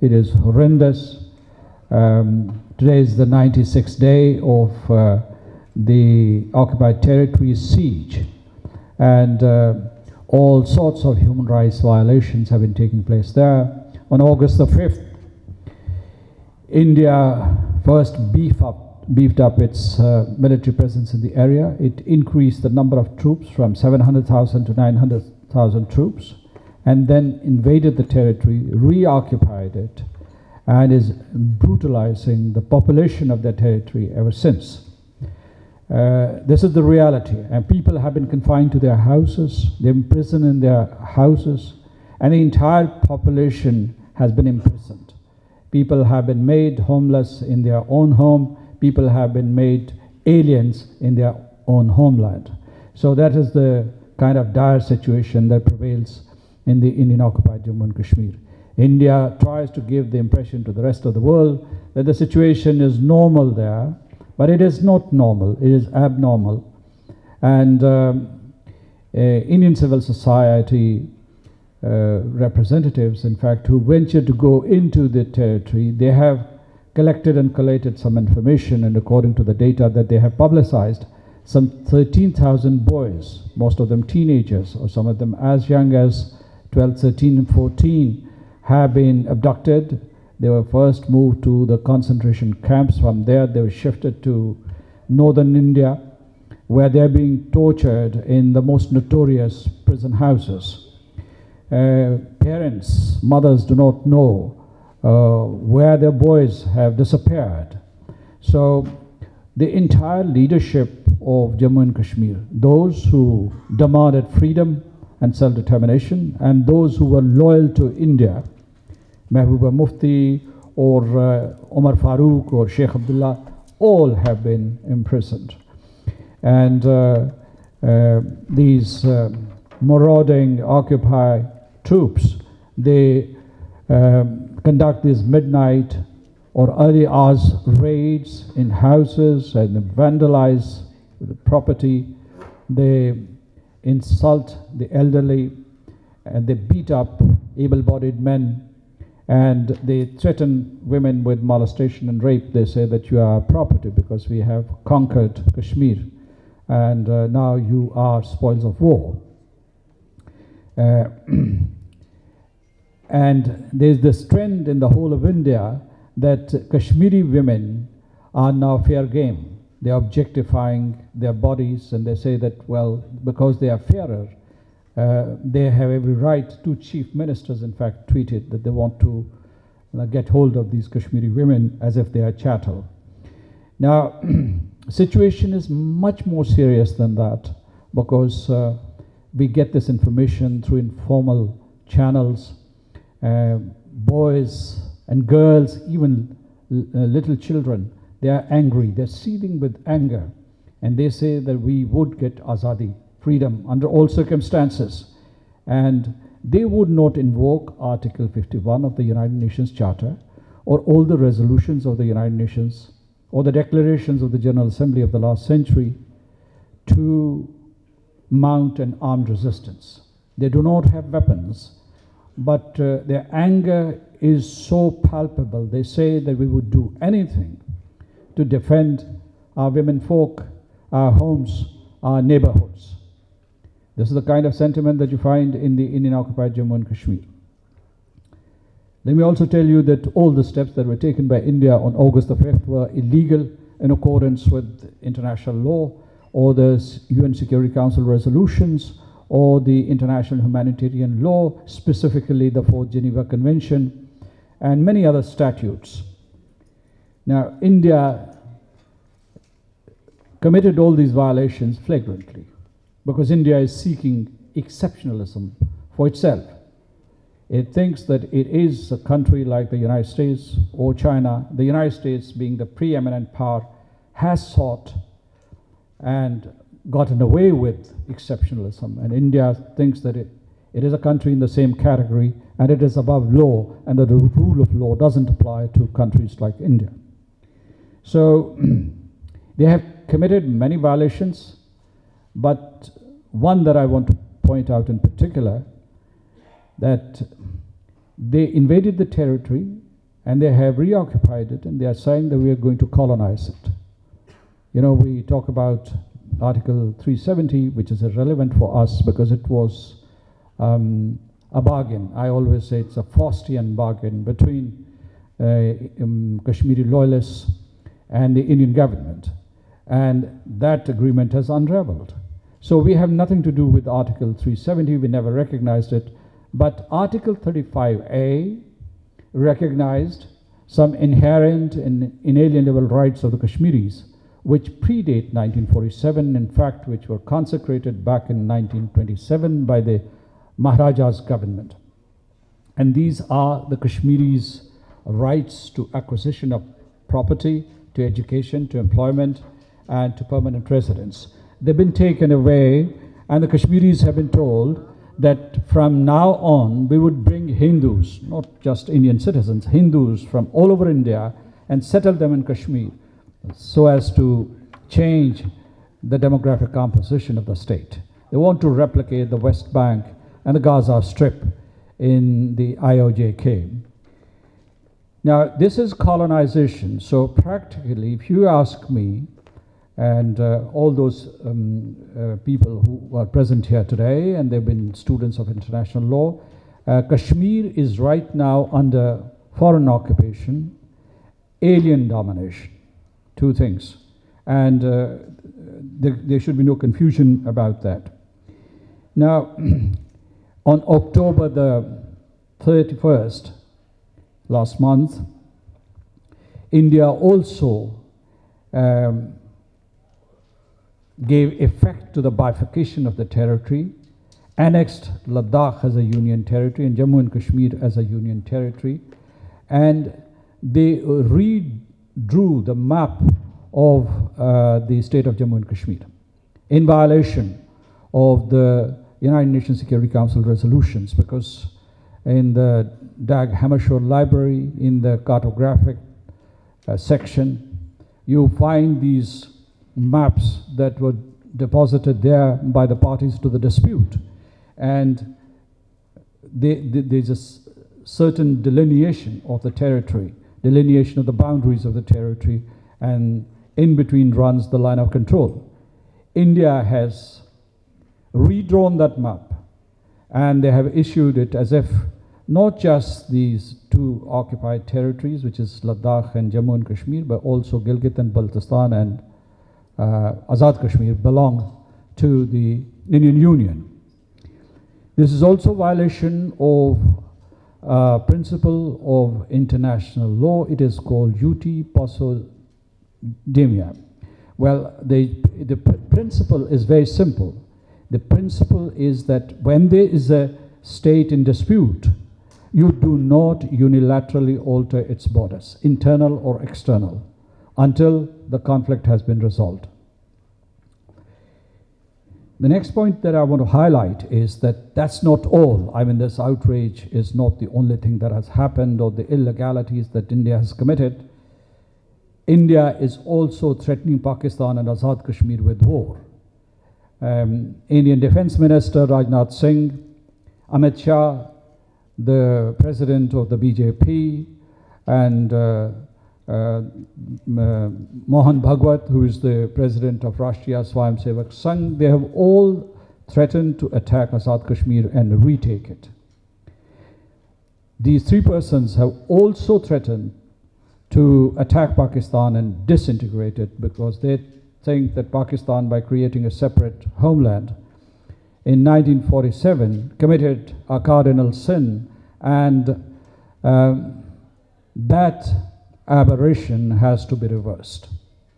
It is horrendous. Today is the 96th day of the occupied territory siege, and all sorts of human rights violations have been taking place there. On August the 5th, India first beefed up its military presence in the area. It increased the number of troops from 700,000 to 900,000 troops, and then invaded the territory, reoccupied it, and is brutalizing the population of that territory ever since. This is the reality, and people have been confined to their houses, they're imprisoned in their houses, and the entire population has been imprisoned. People have been made homeless in their own home, people have been made aliens in their own homeland. So that is the kind of dire situation that prevails in the Indian occupied Jammu and Kashmir. India tries to give the impression to the rest of the world that the situation is normal there, but it is not normal, it is abnormal. And Indian civil society representatives, in fact, who ventured to go into the territory, they have collected and collated some information, and according to the data that they have publicized, some 13,000 boys, most of them teenagers, or some of them as young as 12, 13, and 14, have been abducted. They were first moved to the concentration camps. From there, they were shifted to northern India, where they're being tortured in the most notorious prison houses. Parents, mothers do not know where their boys have disappeared. So the entire leadership of Jammu and Kashmir, those who demanded freedom and self-determination, and those who were loyal to India, Mehbooba Mufti or Omar Farooq or Sheikh Abdullah, all have been imprisoned. And these marauding Occupy troops, they conduct these midnight or early hours raids in houses and vandalize the property. They insult the elderly, and they beat up able-bodied men, and they threaten women with molestation and rape. They say that you are property because we have conquered Kashmir, and now you are spoils of war. And there's this trend in the whole of India that Kashmiri women are now fair game. They're objectifying their bodies, and they say that, well, because they are fairer, they have every right. Two chief ministers, in fact, tweeted that they want to get hold of these Kashmiri women as if they are chattel. Now, situation is much more serious than that, because we get this information through informal channels. Boys and girls, even little children, they are angry, they're seething with anger, and they say that we would get azadi, freedom, under all circumstances. And they would not invoke Article 51 of the United Nations Charter, or all the resolutions of the United Nations, or the declarations of the General Assembly of the last century to mount an armed resistance. They do not have weapons, but their anger is so palpable. They say that we would do anything to defend our women folk, our homes, our neighborhoods. This is the kind of sentiment that you find in the Indian occupied Jammu and Kashmir. Let me also tell you that all the steps that were taken by India on August the 5th were illegal in accordance with international law, or the UN Security Council resolutions, or the international humanitarian law, specifically the 4th Geneva Convention, and many other statutes. Now, India committed all these violations flagrantly, because India is seeking exceptionalism for itself. It thinks that it is a country like the United States or China. The United States, being the preeminent power, has sought and gotten away with exceptionalism, and India thinks that it is a country in the same category, and it is above law, and that the rule of law doesn't apply to countries like India. So they have committed many violations, but one that I want to point out in particular, that they invaded the territory and they have reoccupied it, and they are saying that we are going to colonize it. You know, we talk about Article 370, which is irrelevant for us because it was a bargain. I always say it's a Faustian bargain between Kashmiri loyalists and the Indian government. And that agreement has unraveled. So we have nothing to do with Article 370, we never recognized it. But Article 35A recognized some inherent and inalienable rights of the Kashmiris, which predate 1947, in fact, which were consecrated back in 1927 by the Maharaja's government. And these are the Kashmiris' rights to acquisition of property, to education, to employment, and to permanent residence. They've been taken away, and the Kashmiris have been told that from now on we would bring Hindus, not just Indian citizens, Hindus from all over India, and settle them in Kashmir so as to change the demographic composition of the state. They want to replicate the West Bank and the Gaza Strip in the IOJK. Now, this is colonization, so practically, if you ask me, and all those people who are present here today, and they've been students of international law, Kashmir is right now under foreign occupation, alien domination, two things. And there should be no confusion about that. Now, on October the 31st, last month, India also gave effect to the bifurcation of the territory, annexed Ladakh as a union territory and Jammu and Kashmir as a union territory, and they redrew the map of the state of Jammu and Kashmir in violation of the United Nations Security Council resolutions, because in the Dag Hammarskjöld Library, in the cartographic section, you find these maps that were deposited there by the parties to the dispute. And there's a certain delineation of the territory, delineation of the boundaries of the territory, and in between runs the line of control. India has redrawn that map, and they have issued it as if not just these two occupied territories, which is Ladakh and Jammu and Kashmir, but also Gilgit and Baltistan and Azad Kashmir belong to the Indian Union. This is also a violation of principle of international law. It is called uti possodemia. Well, the principle is very simple. The principle is that when there is a state in dispute, you do not unilaterally alter its borders, internal or external, until the conflict has been resolved. The next point that I want to highlight is that that's not all. I mean, this outrage is not the only thing that has happened or the illegalities that India has committed. India is also threatening Pakistan and Azad Kashmir with war. Indian Defense Minister Rajnath Singh, Amit Shah, the president of the BJP, and Mohan Bhagwat, who is the president of Rashtriya Swayamsevak Sangh, they have all threatened to attack Azad Kashmir and retake it. These three persons have also threatened to attack Pakistan and disintegrate it, because they think that Pakistan, by creating a separate homeland in 1947, committed a cardinal sin, and that aberration has to be reversed.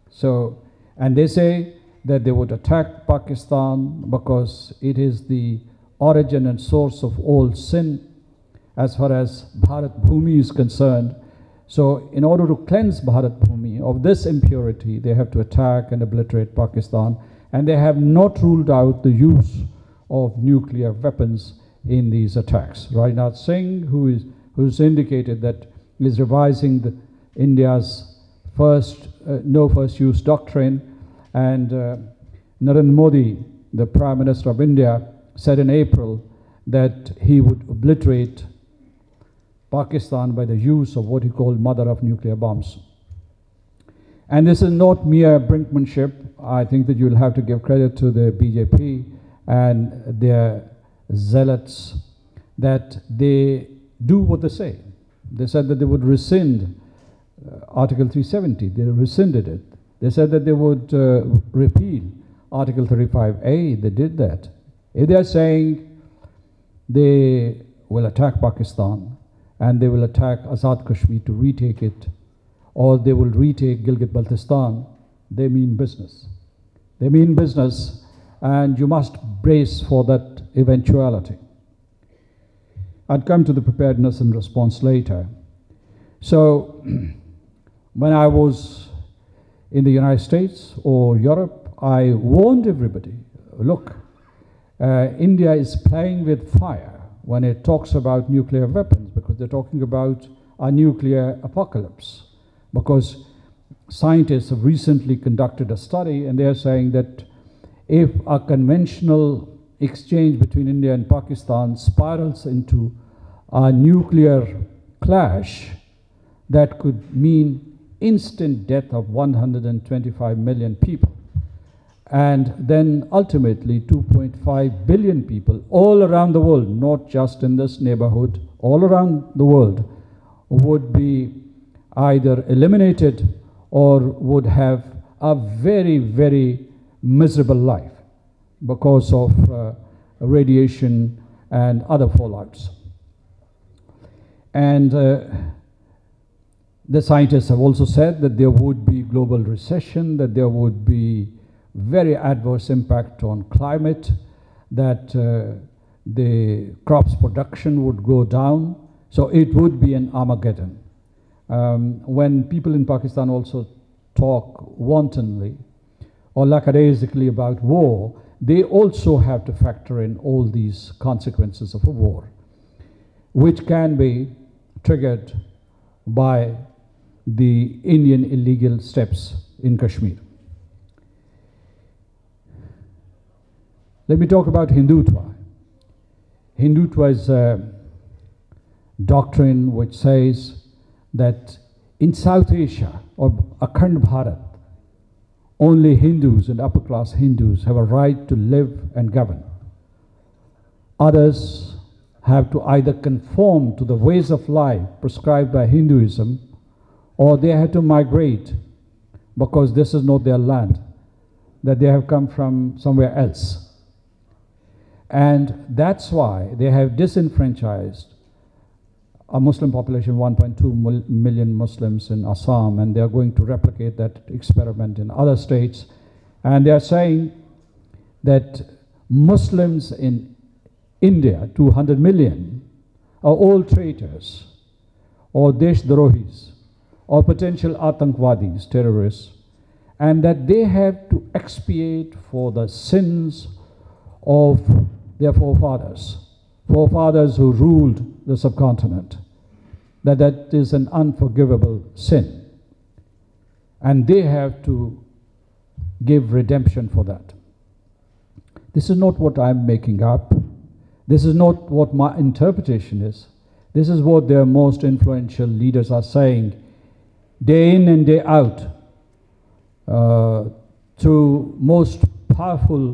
So, and they say that they would attack Pakistan because it is the origin and source of all sin as far as Bharat Bhumi is concerned. So in order to cleanse Bharat Bhumi of this impurity, they have to attack and obliterate Pakistan, and they have not ruled out the use of nuclear weapons in these attacks. Rajnath Singh, who's indicated that is revising India's no first use doctrine, and Narendra Modi, the Prime Minister of India, said in April that he would obliterate Pakistan by the use of what he called mother of nuclear bombs. And this is not mere brinkmanship. I think that you'll have to give credit to the BJP and their zealots that they do what they say. They said that they would rescind Article 370. They rescinded it. They said that they would repeal Article 35A. They did that. If they are saying they will attack Pakistan and they will attack Azad Kashmir to retake it, or they will retake Gilgit-Baltistan, they mean business. They mean business, and you must brace for that eventuality. I'd come to the preparedness and response later. So, when I was in the United States or Europe, I warned everybody, look, India is playing with fire when it talks about nuclear weapons, because they're talking about a nuclear apocalypse. Because scientists have recently conducted a study, and they're saying that if a conventional exchange between India and Pakistan spirals into a nuclear clash, that could mean instant death of 125 million people. And then ultimately 2.5 billion people all around the world, not just in this neighborhood, all around the world, would be either eliminated or would have a very, very miserable life because of radiation and other fallouts. And the scientists have also said that there would be global recession, that there would be very adverse impact on climate, that the crops production would go down. So it would be an Armageddon. When people in Pakistan also talk wantonly or lackadaisically about war, they also have to factor in all these consequences of a war, which can be triggered by the Indian illegal steps in Kashmir. Let me talk about Hindutva. Hindutva is a doctrine which says that in South Asia or Akhand Bharat, only Hindus and upper class Hindus have a right to live and govern. Others have to either conform to the ways of life prescribed by Hinduism, or they have to migrate because this is not their land, that they have come from somewhere else. And that's why they have disenfranchised a Muslim population, 1.2 million Muslims in Assam, and they are going to replicate that experiment in other states. And they are saying that Muslims in India, 200 million, are all traitors or Deshdrohis or potential Athankwadis, terrorists, and that they have to expiate for the sins of their forefathers who ruled the subcontinent, that is an unforgivable sin. And they have to give redemption for that. This is not what I'm making up. This is not what my interpretation is. This is what their most influential leaders are saying day in and day out through most powerful